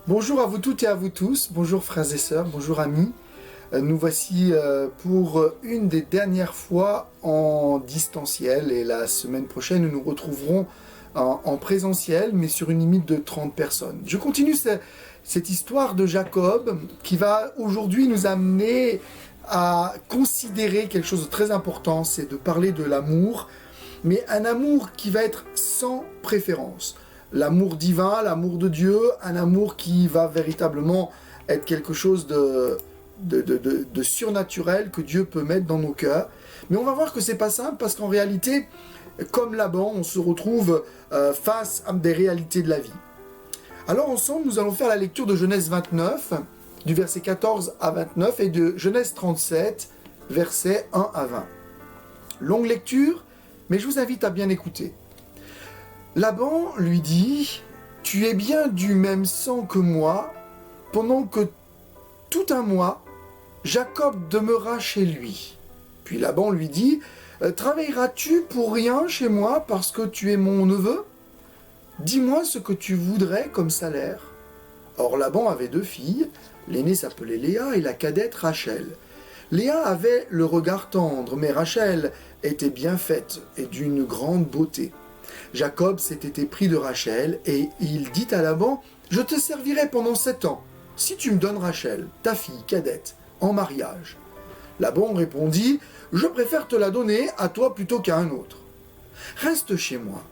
Bonjour à vous toutes et à vous tous, bonjour frères et sœurs, bonjour amis. Nous voici pour une des dernières fois en distanciel et la semaine prochaine nous nous retrouverons en présentiel mais sur une limite de 30 personnes. Je continue cette histoire de Jacob qui va aujourd'hui nous amener à considérer quelque chose de très important, c'est de parler de l'amour, mais un amour qui va être sans préférence. L'amour divin, l'amour de Dieu, un amour qui va véritablement être quelque chose de surnaturel que Dieu peut mettre dans nos cœurs. Mais on va voir que c'est pas simple parce qu'en réalité, comme Laban, on se retrouve face à des réalités de la vie. Alors ensemble, nous allons faire la lecture de Genèse 29, du verset 14 à 29, et de Genèse 37, versets 1 à 20. Longue lecture, mais je vous invite à bien écouter. Laban lui dit « Tu es bien du même sang que moi, pendant que tout un mois, Jacob demeura chez lui. » Puis Laban lui dit « Travailleras-tu pour rien chez moi parce que tu es mon neveu ? Dis-moi ce que tu voudrais comme salaire. » Or Laban avait 2 filles, l'aînée s'appelait Léa et la cadette Rachel. Léa avait le regard tendre, mais Rachel était bien faite et d'une grande beauté. Jacob s'était épris de Rachel et il dit à Laban « Je te servirai pendant 7 ans, si tu me donnes Rachel, ta fille cadette, en mariage. » Laban répondit « Je préfère te la donner à toi plutôt qu'à un autre. Reste chez moi. »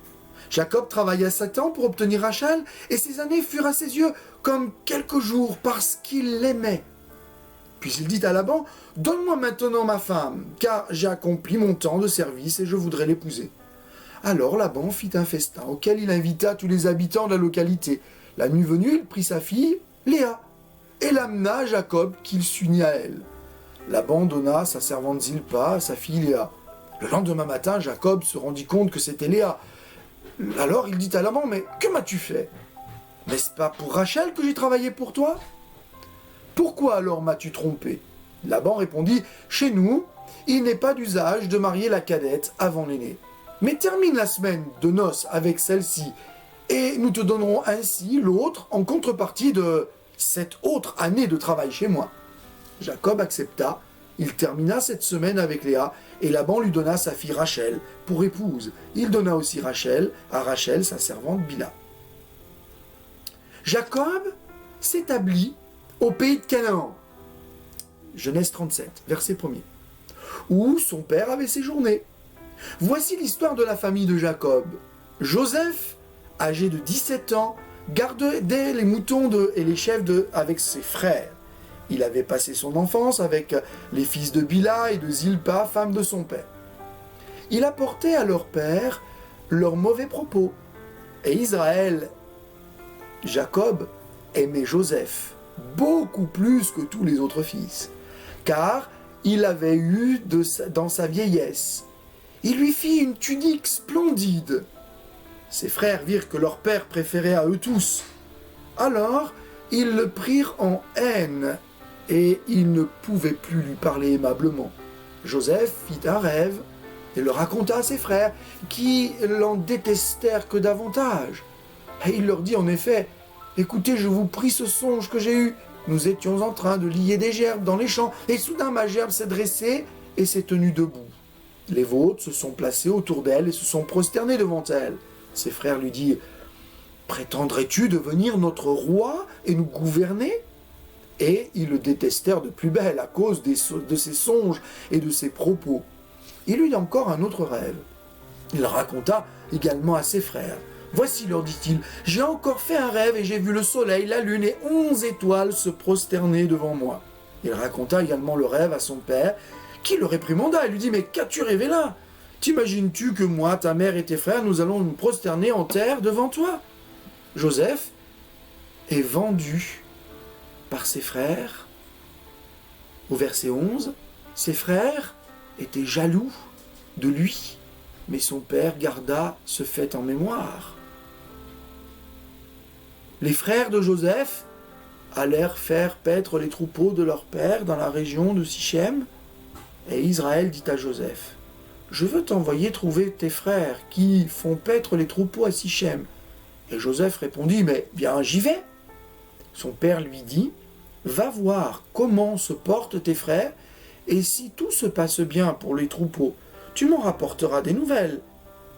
Jacob travailla 7 ans pour obtenir Rachel et ces années furent à ses yeux comme quelques jours parce qu'il l'aimait. Puis il dit à Laban « Donne-moi maintenant ma femme, car j'ai accompli mon temps de service et je voudrais l'épouser. » Alors Laban fit un festin auquel il invita tous les habitants de la localité. La nuit venue, il prit sa fille, Léa, et l'amena à Jacob qu'il s'unit à elle. Laban donna sa servante Zilpa à sa fille Léa. Le lendemain matin, Jacob se rendit compte que c'était Léa. Alors il dit à Laban « Mais que m'as-tu fait ? N'est-ce pas pour Rachel que j'ai travaillé pour toi ? Pourquoi alors m'as-tu trompé ?» Laban répondit « Chez nous, il n'est pas d'usage de marier la cadette avant l'aînée. Mais termine la semaine de noces avec celle-ci, et nous te donnerons ainsi l'autre en contrepartie de cette autre année de travail chez moi. » Jacob accepta, il termina cette semaine avec Léa, et Laban lui donna sa fille Rachel pour épouse. Il donna aussi Rachel à Rachel, sa servante Bila. Jacob s'établit au pays de Canaan, Genèse 37, verset 1er, où son père avait séjourné. Voici l'histoire de la famille de Jacob. Joseph, âgé de 17 ans, gardait les moutons et les chèvres avec ses frères. Il avait passé son enfance avec les fils de Bila et de Zilpa, femme de son père. Il apportait à leur père leurs mauvais propos. Et Israël, Jacob, aimait Joseph beaucoup plus que tous les autres fils, car il l'avait eu dans sa vieillesse. Il lui fit une tunique splendide. Ses frères virent que leur père préférait à eux tous. Alors, ils le prirent en haine, et ils ne pouvaient plus lui parler aimablement. Joseph fit un rêve, et le raconta à ses frères, qui l'en détestèrent que davantage. Et il leur dit en effet, « Écoutez, je vous prie ce songe que j'ai eu. Nous étions en train de lier des gerbes dans les champs, et soudain ma gerbe s'est dressée et s'est tenue debout. Les vôtres se sont placés autour d'elle et se sont prosternés devant elle. » Ses frères lui dirent « Prétendrais-tu devenir notre roi et nous gouverner ?» Et ils le détestèrent de plus belle à cause de ses songes et de ses propos. Il eut encore un autre rêve. Il raconta également à ses frères. « Voici, leur dit-il, j'ai encore fait un rêve et j'ai vu le soleil, la lune et 11 étoiles se prosterner devant moi. » Il raconta également le rêve à son père, qui le réprimanda et lui dit « Mais qu'as-tu rêvé là ? T'imagines-tu que moi, ta mère et tes frères, nous allons nous prosterner en terre devant toi ?» Joseph est vendu par ses frères. Au verset 11, ses frères étaient jaloux de lui, mais son père garda ce fait en mémoire. Les frères de Joseph allèrent faire paître les troupeaux de leur père dans la région de Sichem, et Israël dit à Joseph, « Je veux t'envoyer trouver tes frères qui font paître les troupeaux à Sichem. » Et Joseph répondit, « Mais bien, j'y vais. » Son père lui dit, va voir comment se portent tes frères, et si tout se passe bien pour les troupeaux, tu m'en rapporteras des nouvelles.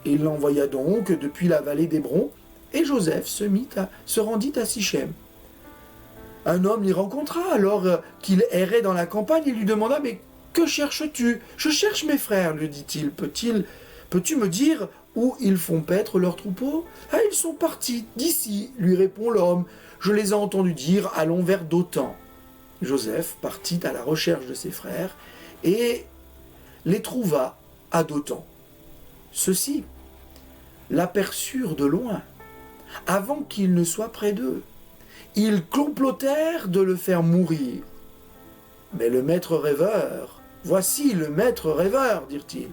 Et il l'envoya donc depuis la vallée d'Hébron, et Joseph se rendit à Sichem. Un homme l'y rencontra alors qu'il errait dans la campagne et lui demanda, mais que cherches-tu? Je cherche mes frères, lui dit-il. Peux-tu me dire où ils font paître leurs troupeaux? Ah, ils sont partis d'ici, lui répond l'homme. Je les ai entendus dire, allons vers Dothan. Joseph partit à la recherche de ses frères et les trouva à Dothan. Ceux-ci l'aperçurent de loin, avant qu'il ne soit près d'eux. Ils complotèrent de le faire mourir. Mais le maître rêveur, voici le maître rêveur, dirent-ils,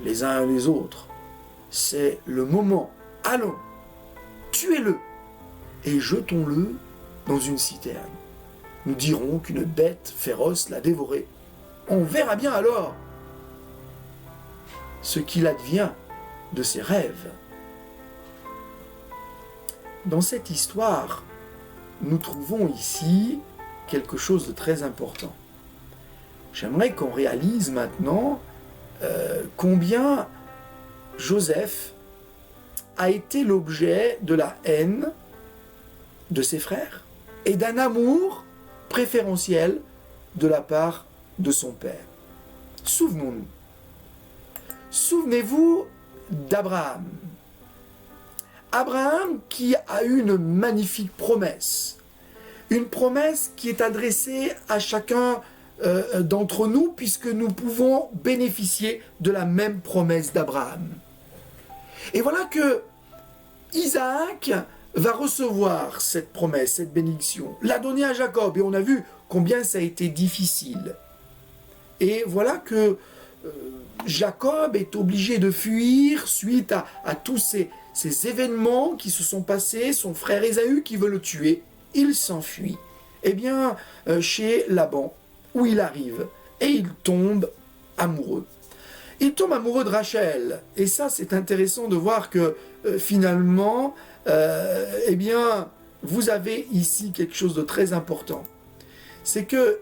les uns et les autres. C'est le moment. Allons, tuez-le et jetons-le dans une citerne. Nous dirons qu'une bête féroce l'a dévoré. On verra bien alors ce qu'il advient de ses rêves. Dans cette histoire, nous trouvons ici quelque chose de très important. J'aimerais qu'on réalise maintenant combien Joseph a été l'objet de la haine de ses frères et d'un amour préférentiel de la part de son père. Souvenons-nous. Souvenez-vous d'Abraham. Abraham qui a eu une magnifique promesse. Une promesse qui est adressée à chacun d'entre nous puisque nous pouvons bénéficier de la même promesse d'Abraham. Et voilà que Isaac va recevoir cette promesse, cette bénédiction, l'a donnée à Jacob et on a vu combien ça a été difficile. Et voilà que Jacob est obligé de fuir suite à tous ces événements qui se sont passés, son frère Ésaü qui veut le tuer, il s'enfuit. Eh bien, chez Laban, où il arrive, et il tombe amoureux. Il tombe amoureux de Rachel, et ça c'est intéressant de voir que finalement, eh bien, vous avez ici quelque chose de très important. C'est que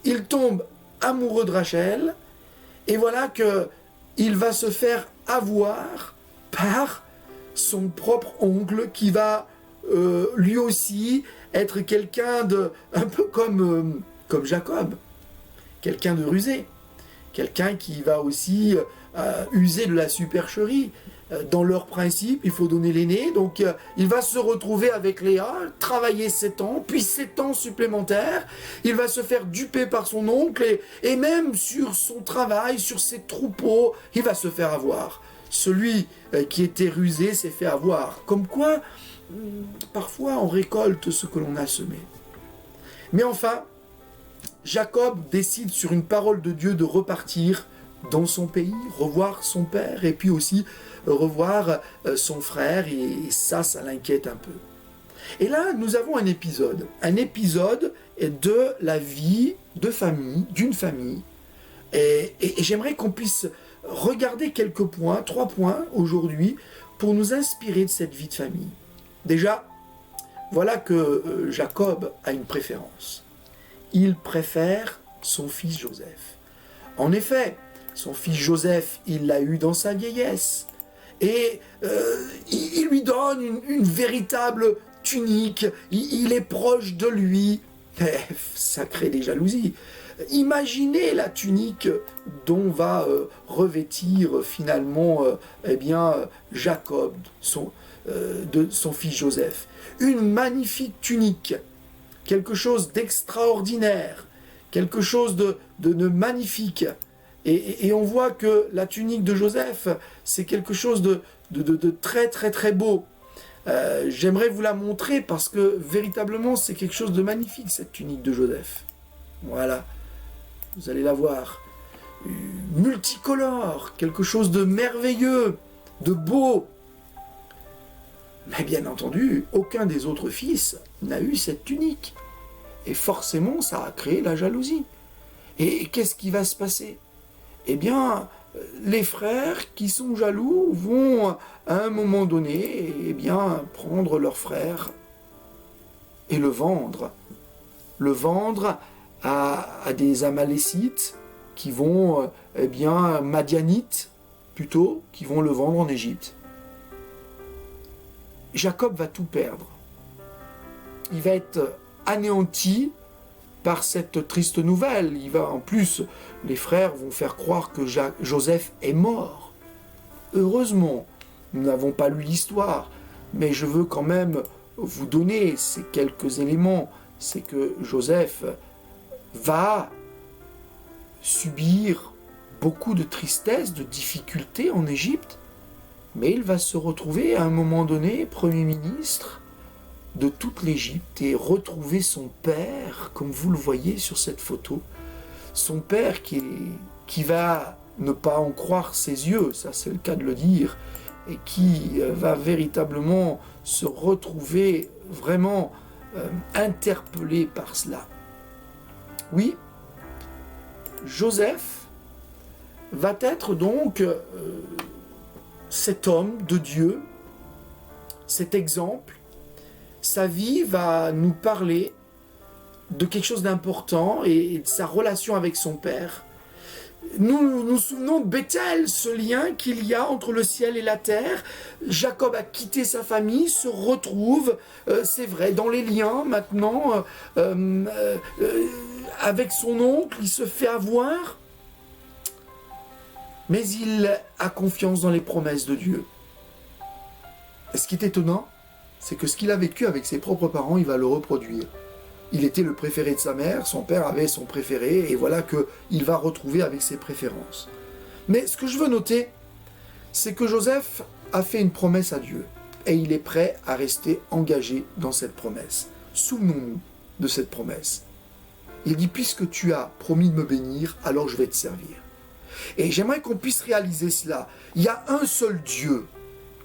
il tombe amoureux de Rachel, et voilà que il va se faire avoir par son propre oncle qui va lui aussi être quelqu'un de un peu comme Jacob, quelqu'un de rusé, quelqu'un qui va aussi user de la supercherie. Dans leur principe, il faut donner l'aîné, donc il va se retrouver avec Léa, travailler 7 ans, puis 7 ans supplémentaires, il va se faire duper par son oncle, et même sur son travail, sur ses troupeaux, il va se faire avoir. Celui qui était rusé s'est fait avoir. Comme quoi, parfois on récolte ce que l'on a semé. Mais enfin, Jacob décide sur une parole de Dieu de repartir dans son pays, revoir son père, et puis aussi revoir son frère, et ça l'inquiète un peu. Et là, nous avons un épisode de la vie de famille, d'une famille, et j'aimerais qu'on puisse regarder quelques points, 3 points aujourd'hui, pour nous inspirer de cette vie de famille. Déjà, voilà que Jacob a une préférence. Il préfère son fils Joseph. En effet, son fils Joseph, il l'a eu dans sa vieillesse. Et il lui donne une véritable tunique. Il est proche de lui. Ça crée des jalousies. Imaginez la tunique dont va revêtir finalement Jacob, de son fils Joseph. Une magnifique tunique. Quelque chose d'extraordinaire. Quelque chose de magnifique. Et on voit que la tunique de Joseph, c'est quelque chose de très très très beau. J'aimerais vous la montrer parce que véritablement c'est quelque chose de magnifique, cette tunique de Joseph. Voilà, vous allez la voir. Multicolore, quelque chose de merveilleux, de beau. Mais bien entendu, aucun des autres fils n'a eu cette tunique. Et forcément, ça a créé la jalousie. Et qu'est-ce qui va se passer ? Eh bien, les frères qui sont jaloux vont, à un moment donné, prendre leur frère et le vendre. Le vendre à des Amalécites qui vont, Madianites plutôt, qui vont le vendre en Égypte. Jacob va tout perdre. Il va être anéanti par cette triste nouvelle. En plus, les frères vont faire croire que Joseph est mort. Heureusement, nous n'avons pas lu l'histoire, mais je veux quand même vous donner ces quelques éléments. C'est que Joseph va subir beaucoup de tristesse, de difficultés en Égypte, mais il va se retrouver à un moment donné Premier ministre de toute l'Égypte et retrouver son père, comme vous le voyez sur cette photo, son père qui va ne pas en croire ses yeux, ça c'est le cas de le dire, et qui va véritablement se retrouver vraiment interpellé par cela. Oui, Joseph va être donc cet homme de Dieu, cet exemple. Sa vie va nous parler de quelque chose d'important et de sa relation avec son père. Nous nous souvenons de Bethel, ce lien qu'il y a entre le ciel et la terre. Jacob a quitté sa famille, se retrouve, c'est vrai, dans les liens maintenant, avec son oncle, il se fait avoir, mais il a confiance dans les promesses de Dieu. Et ce qui est étonnant, c'est que ce qu'il a vécu avec ses propres parents, il va le reproduire. Il était le préféré de sa mère, son père avait son préféré, et voilà qu'il va retrouver avec ses préférences. Mais ce que je veux noter, c'est que Joseph a fait une promesse à Dieu, et il est prêt à rester engagé dans cette promesse. Souvenons-nous de cette promesse. Il dit, puisque tu as promis de me bénir, alors je vais te servir. Et j'aimerais qu'on puisse réaliser cela. Il y a un seul Dieu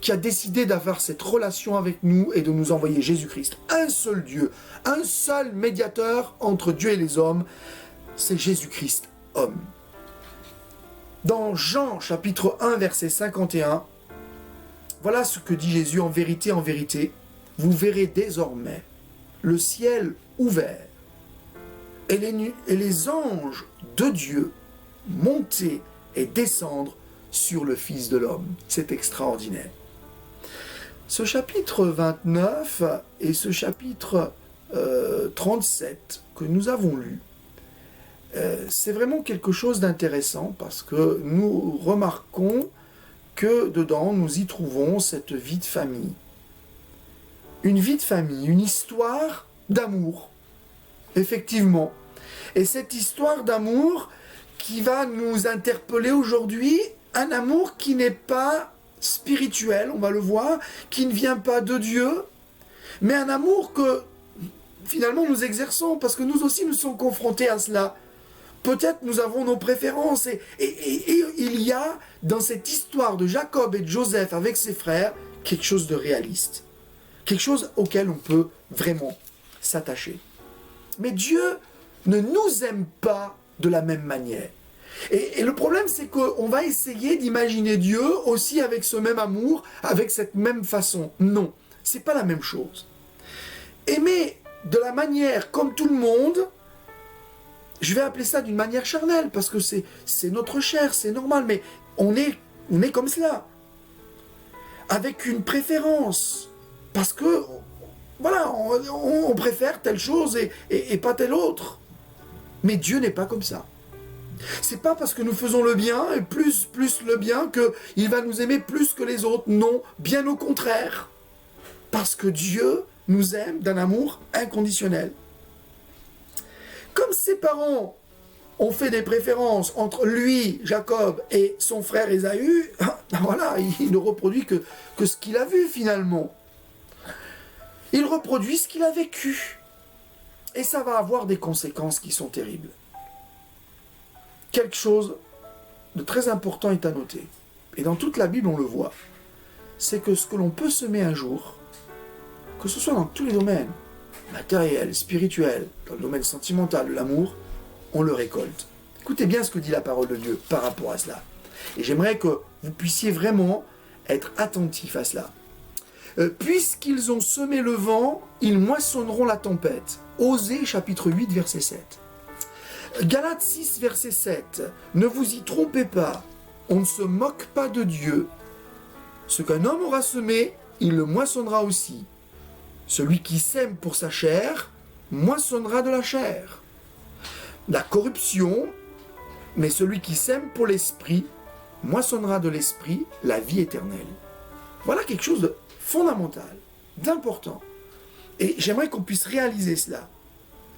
qui a décidé d'avoir cette relation avec nous et de nous envoyer Jésus-Christ. Un seul Dieu, un seul médiateur entre Dieu et les hommes, c'est Jésus-Christ, homme. Dans Jean chapitre 1, verset 51, voilà ce que dit Jésus, en vérité, vous verrez désormais le ciel ouvert et les anges de Dieu monter et descendre sur le Fils de l'homme. C'est extraordinaire. Ce chapitre 29 et ce chapitre 37 que nous avons lu, c'est vraiment quelque chose d'intéressant parce que nous remarquons que dedans nous y trouvons cette vie de famille. Une vie de famille, une histoire d'amour, effectivement. Et cette histoire d'amour qui va nous interpeller aujourd'hui, un amour qui n'est pas spirituel, on va le voir, qui ne vient pas de Dieu, mais un amour que finalement nous exerçons, parce que nous aussi nous sommes confrontés à cela. Peut-être nous avons nos préférences, et il y a dans cette histoire de Jacob et de Joseph avec ses frères, quelque chose de réaliste, quelque chose auquel on peut vraiment s'attacher. Mais Dieu ne nous aime pas de la même manière. Et le problème, c'est qu'on va essayer d'imaginer Dieu aussi avec ce même amour, avec cette même façon. Non, c'est pas la même chose. Aimer de la manière comme tout le monde, je vais appeler ça d'une manière charnelle, parce que c'est notre chair, c'est normal, mais on est comme cela. Avec une préférence, parce que, voilà, on préfère telle chose et pas telle autre. Mais Dieu n'est pas comme ça. C'est pas parce que nous faisons le bien, et plus le bien, qu'il va nous aimer plus que les autres. Non, bien au contraire. Parce que Dieu nous aime d'un amour inconditionnel. Comme ses parents ont fait des préférences entre lui, Jacob, et son frère Ésaü, voilà, il ne reproduit que ce qu'il a vu finalement. Il reproduit ce qu'il a vécu. Et ça va avoir des conséquences qui sont terribles. Quelque chose de très important est à noter. Et dans toute la Bible, on le voit. C'est que ce que l'on peut semer un jour, que ce soit dans tous les domaines, matériel, spirituel, dans le domaine sentimental, de l'amour, on le récolte. Écoutez bien ce que dit la parole de Dieu par rapport à cela. Et j'aimerais que vous puissiez vraiment être attentifs à cela. Puisqu'ils ont semé le vent, ils moissonneront la tempête. Osée chapitre 8, verset 7. Galates 6, verset 7. Ne vous y trompez pas, on ne se moque pas de Dieu. Ce qu'un homme aura semé, il le moissonnera aussi. Celui qui sème pour sa chair, moissonnera de la chair. La corruption, mais celui qui sème pour l'esprit, moissonnera de l'esprit la vie éternelle. Voilà quelque chose de fondamental, d'important. Et j'aimerais qu'on puisse réaliser cela.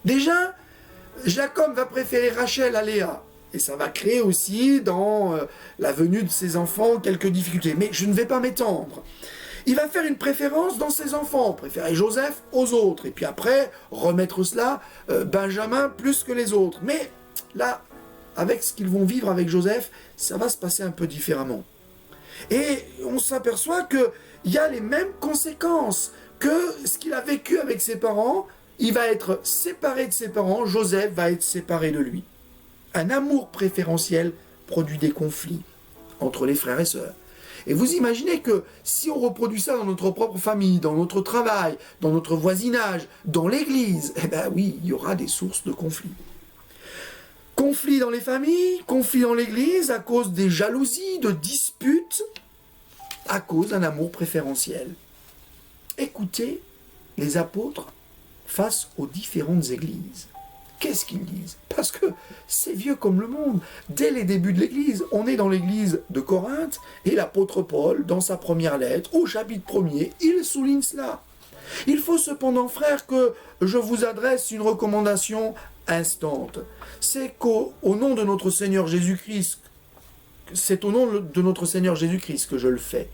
Déjà, Jacob va préférer Rachel à Léa. Et ça va créer aussi dans la venue de ses enfants quelques difficultés. Mais je ne vais pas m'étendre. Il va faire une préférence dans ses enfants, préférer Joseph aux autres. Et puis après, remettre cela, Benjamin plus que les autres. Mais là, avec ce qu'ils vont vivre avec Joseph, ça va se passer un peu différemment. Et on s'aperçoit qu'il y a les mêmes conséquences que ce qu'il a vécu avec ses parents. Il va être séparé de ses parents, Joseph va être séparé de lui. Un amour préférentiel produit des conflits entre les frères et sœurs. Et vous imaginez que si on reproduit ça dans notre propre famille, dans notre travail, dans notre voisinage, dans l'église, eh bien oui, il y aura des sources de conflits. Conflits dans les familles, conflits dans l'église à cause des jalousies, de disputes, à cause d'un amour préférentiel. Écoutez les apôtres face aux différentes églises. Qu'est-ce qu'ils disent? Parce que c'est vieux comme le monde. Dès les débuts de l'église, on est dans l'église de Corinthe et l'apôtre Paul, dans sa première lettre, au chapitre 1er, il souligne cela. Il faut cependant, frères, que je vous adresse une recommandation instante. C'est qu'au nom de notre Seigneur Jésus-Christ, c'est au nom de notre Seigneur Jésus-Christ que je le fais.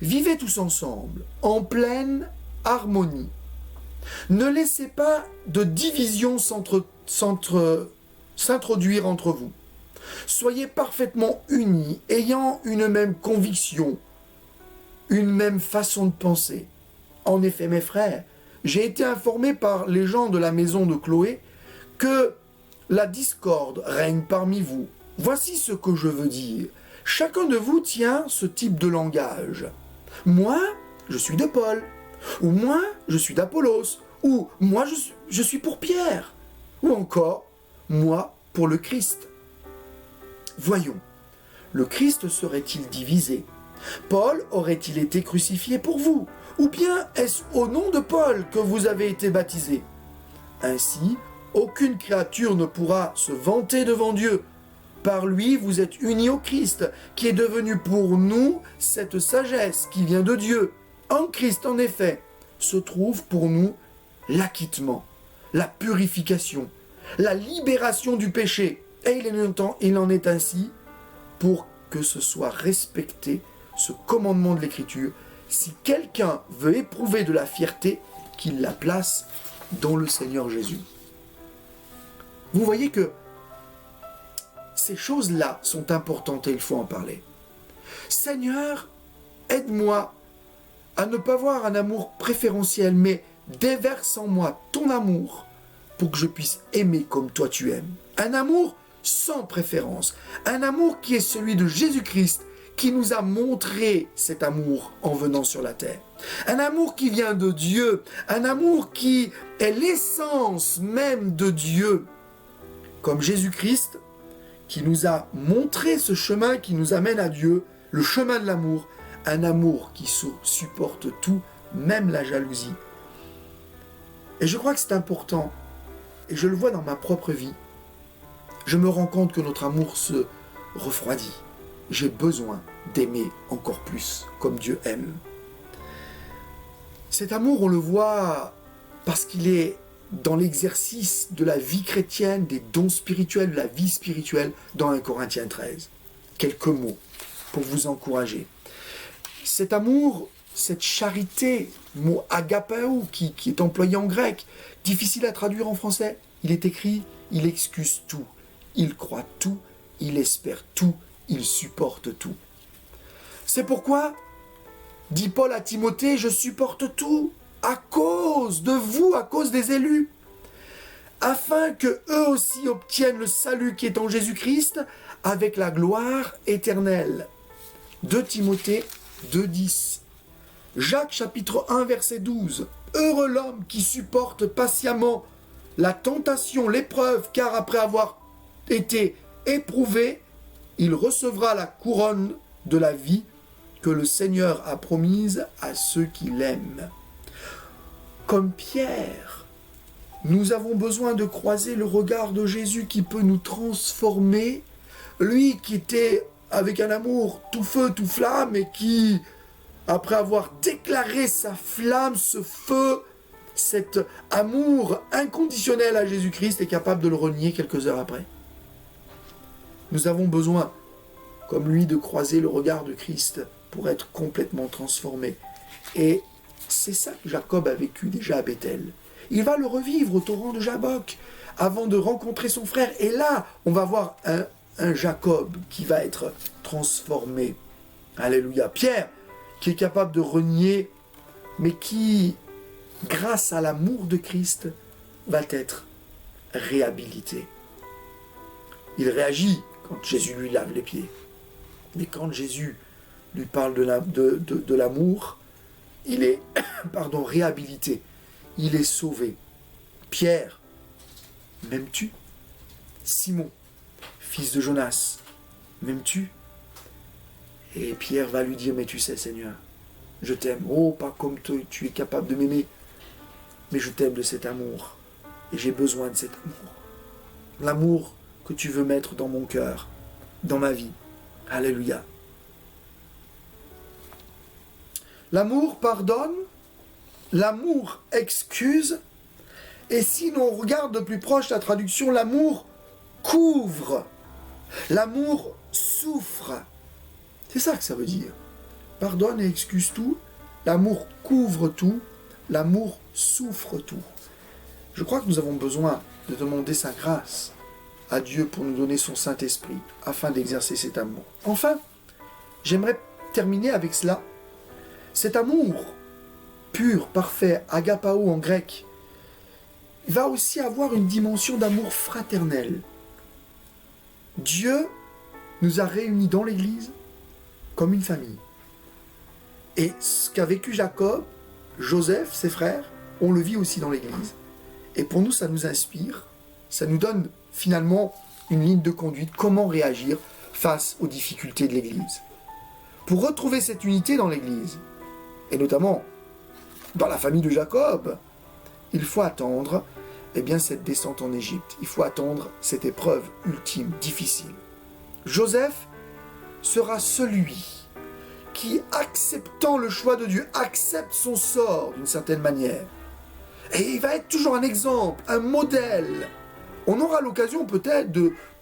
Vivez tous ensemble, en pleine harmonie. Ne laissez pas de division s'introduire entre vous. Soyez parfaitement unis, ayant une même conviction, une même façon de penser. En effet, mes frères, j'ai été informé par les gens de la maison de Chloé que la discorde règne parmi vous. Voici ce que je veux dire. Chacun de vous tient ce type de langage. Moi, je suis de Paul. Ou moi, je suis d'Apollos. Ou moi, je suis pour Pierre. Ou encore, moi, pour le Christ. Voyons, le Christ serait-il divisé? Paul aurait-il été crucifié pour vous? Ou bien est-ce au nom de Paul que vous avez été baptisé? Ainsi, aucune créature ne pourra se vanter devant Dieu. Par lui, vous êtes unis au Christ, qui est devenu pour nous cette sagesse qui vient de Dieu. En Christ, en effet, se trouve pour nous l'acquittement, la purification, la libération du péché. Et il en est ainsi pour que ce soit respecté, ce commandement de l'Écriture. Si quelqu'un veut éprouver de la fierté, qu'il la place dans le Seigneur Jésus. Vous voyez que ces choses-là sont importantes et il faut en parler. Seigneur, aide-moi à ne pas avoir un amour préférentiel, mais déverse en moi ton amour pour que je puisse aimer comme toi tu aimes. Un amour sans préférence, un amour qui est celui de Jésus-Christ, qui nous a montré cet amour en venant sur la terre. Un amour qui vient de Dieu, un amour qui est l'essence même de Dieu, comme Jésus-Christ, qui nous a montré ce chemin qui nous amène à Dieu, le chemin de l'amour, un amour qui supporte tout, même la jalousie. Et je crois que c'est important, et je le vois dans ma propre vie. Je me rends compte que notre amour se refroidit. J'ai besoin d'aimer encore plus, comme Dieu aime. Cet amour, on le voit parce qu'il est dans l'exercice de la vie chrétienne, des dons spirituels, de la vie spirituelle, dans 1 Corinthiens 13. Quelques mots pour vous encourager. Cet amour, cette charité, mot agapeo, qui est employé en grec, difficile à traduire en français, il est écrit « il excuse tout, il croit tout, il espère tout, il supporte tout ». C'est pourquoi, dit Paul à Timothée, je supporte tout à cause de vous, à cause des élus, afin que eux aussi obtiennent le salut qui est en Jésus-Christ avec la gloire éternelle. 2 Timothée 2,10. Jacques chapitre 1 verset 12. Heureux l'homme qui supporte patiemment la tentation, l'épreuve, car après avoir été éprouvé, il recevra la couronne de la vie que le Seigneur a promise à ceux qui l'aiment. Comme Pierre, nous avons besoin de croiser le regard de Jésus qui peut nous transformer. Lui qui était avec un amour tout feu, tout flamme, et qui, après avoir déclaré sa flamme, ce feu, cet amour inconditionnel à Jésus-Christ, est capable de le renier quelques heures après. Nous avons besoin, comme lui, de croiser le regard de Christ pour être complètement transformés. Et c'est ça que Jacob a vécu déjà à Bethel. Il va le revivre au torrent de Jabbok avant de rencontrer son frère. Et là, on va voir un Jacob qui va être transformé. Alléluia. Pierre, qui est capable de renier, mais qui, grâce à l'amour de Christ, va être réhabilité. Il réagit quand Jésus lui lave les pieds. Mais quand Jésus lui parle de l'amour, il est réhabilité. Il est sauvé. Pierre, m'aimes-tu? Simon, fils de Jonas, m'aimes-tu? Et Pierre va lui dire, mais tu sais Seigneur, je t'aime. Oh, pas comme tu es capable de m'aimer, mais je t'aime de cet amour. Et j'ai besoin de cet amour. L'amour que tu veux mettre dans mon cœur, dans ma vie. Alléluia. L'amour pardonne, l'amour excuse, et si l'on regarde de plus proche la traduction, l'amour couvre, l'amour souffre. C'est ça que ça veut dire. Pardonne et excuse tout, l'amour couvre tout, l'amour souffre tout. Je crois que nous avons besoin de demander sa grâce à Dieu pour nous donner son Saint-Esprit afin d'exercer cet amour. Enfin, j'aimerais terminer avec cela. Cet amour pur, parfait, agapao en grec, va aussi avoir une dimension d'amour fraternel. Dieu nous a réunis dans l'Église comme une famille. Et ce qu'a vécu Jacob, Joseph, ses frères, on le vit aussi dans l'Église. Et pour nous, ça nous inspire, ça nous donne finalement une ligne de conduite, comment réagir face aux difficultés de l'Église. Pour retrouver cette unité dans l'Église, et notamment dans la famille de Jacob, il faut attendre cette descente en Égypte. Il faut attendre cette épreuve ultime, difficile. Joseph sera celui qui, acceptant le choix de Dieu, accepte son sort d'une certaine manière. Et il va être toujours un exemple, un modèle. On aura l'occasion peut-être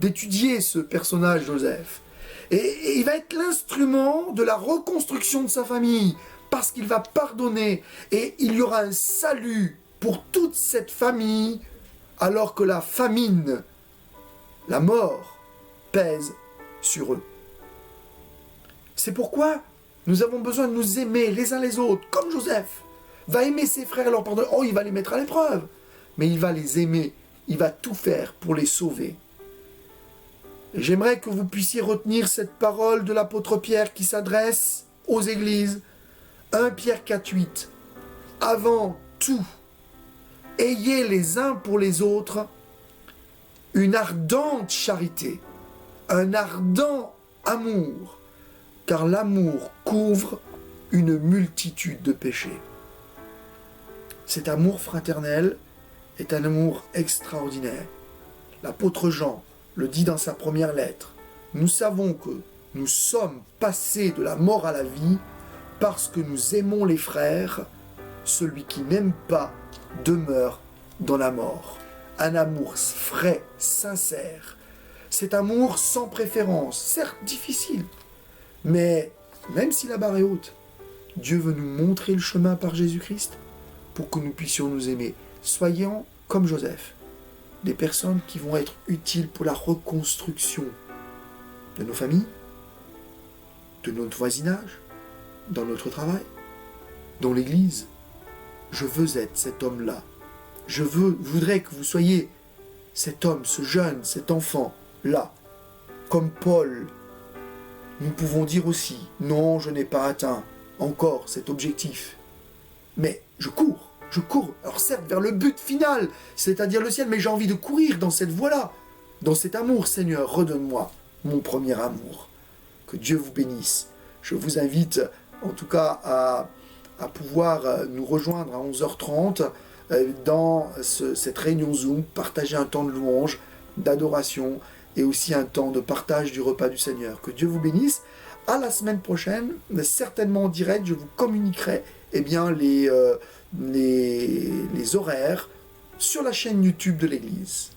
d'étudier ce personnage Joseph. Et il va être l'instrument de la reconstruction de sa famille, parce qu'il va pardonner, et il y aura un salut pour toute cette famille, alors que la famine, la mort, pèse sur eux. C'est pourquoi nous avons besoin de nous aimer les uns les autres, comme Joseph va aimer ses frères et leur pardonner. Oh, il va les mettre à l'épreuve, mais il va les aimer, il va tout faire pour les sauver. Et j'aimerais que vous puissiez retenir cette parole de l'apôtre Pierre qui s'adresse aux églises. 1 Pierre 4,8. Avant tout, ayez les uns pour les autres une ardente charité, un ardent amour, car l'amour couvre une multitude de péchés. Cet amour fraternel est un amour extraordinaire. L'apôtre Jean le dit dans sa première lettre. Nous savons que nous sommes passés de la mort à la vie parce que nous aimons les frères. Celui qui n'aime pas demeure dans la mort. Un amour frais, sincère. Cet amour sans préférence, certes difficile, mais même si la barre est haute, Dieu veut nous montrer le chemin par Jésus-Christ pour que nous puissions nous aimer. Soyons comme Joseph, des personnes qui vont être utiles pour la reconstruction de nos familles, de notre voisinage, dans notre travail, dans l'Église. Je veux être cet homme-là. Je voudrais que vous soyez cet homme, ce jeune, cet enfant-là. Comme Paul, nous pouvons dire aussi, non, je n'ai pas atteint encore cet objectif. Mais je cours. Alors certes, vers le but final, c'est-à-dire le ciel, mais j'ai envie de courir dans cette voie-là, dans cet amour, Seigneur, redonne-moi mon premier amour. Que Dieu vous bénisse. Je vous invite, en tout cas, à pouvoir nous rejoindre à 11h30 dans cette réunion Zoom, partager un temps de louange, d'adoration et aussi un temps de partage du repas du Seigneur. Que Dieu vous bénisse. À la semaine prochaine, certainement en direct, je vous communiquerai bien, les horaires sur la chaîne YouTube de l'Église.